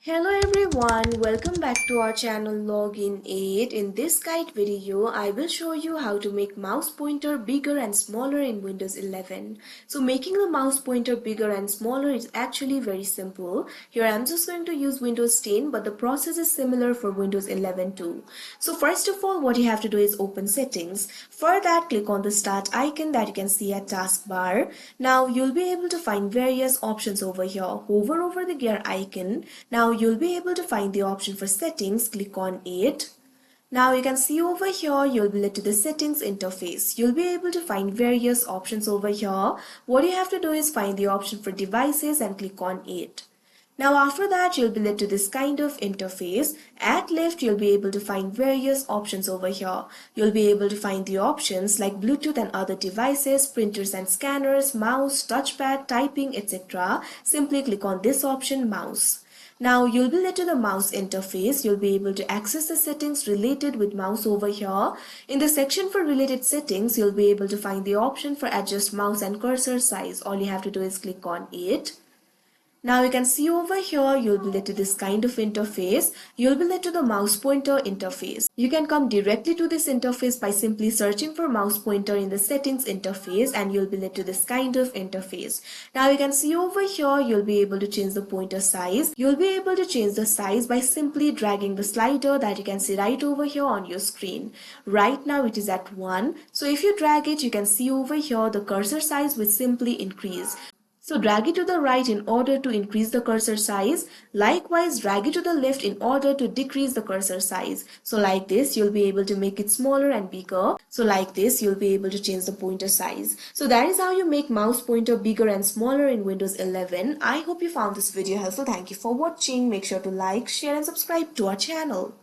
Hello everyone, welcome back to our channel Login 8. In this guide video, I will show you how to make mouse pointer bigger and smaller in Windows 11. So making the mouse pointer bigger and smaller is actually very simple. Here I'm just going to use Windows 10, but the process is similar for Windows 11 too. So first of all, what you have to do is open settings. For that, click on the start icon that you can see at taskbar. Now you'll be able to find various options over here. Hover over the gear icon. Now you'll be able to find the option for settings. Click on it. Now you can see over here, you'll be led to the settings interface. You'll be able to find various options over here. What you have to do is find the option for devices and click on it. Now after that, you'll be led to this kind of interface. At left, you'll be able to find various options over here. You'll be able to find the options like Bluetooth and other devices, printers and scanners, mouse, touchpad, typing, etc. Simply click on this option, mouse. Now you'll be led to the mouse interface. You'll be able to access the settings related with mouse over here. In the section for related settings, you'll be able to find the option for adjust mouse and cursor size. All you have to do is click on it. Now you can see over here, you'll be led to this kind of interface. You'll be led to the mouse pointer interface. You can come directly to this interface by simply searching for mouse pointer in the settings interface, and you'll be led to this kind of interface. Now you can see over here, you'll be able to change the pointer size. You'll be able to change the size by simply dragging the slider that you can see right over here on your screen. Right now it is at 1. So if you drag it, you can see over here the cursor size will simply increase. So drag it to the right in order to increase the cursor size. Likewise, drag it to the left in order to decrease the cursor size. So like this, you'll be able to make it smaller and bigger. So like this, you'll be able to change the pointer size. So that is how you make mouse pointer bigger and smaller in Windows 11. I hope you found this video helpful. Thank you for watching. Make sure to like, share and subscribe to our channel.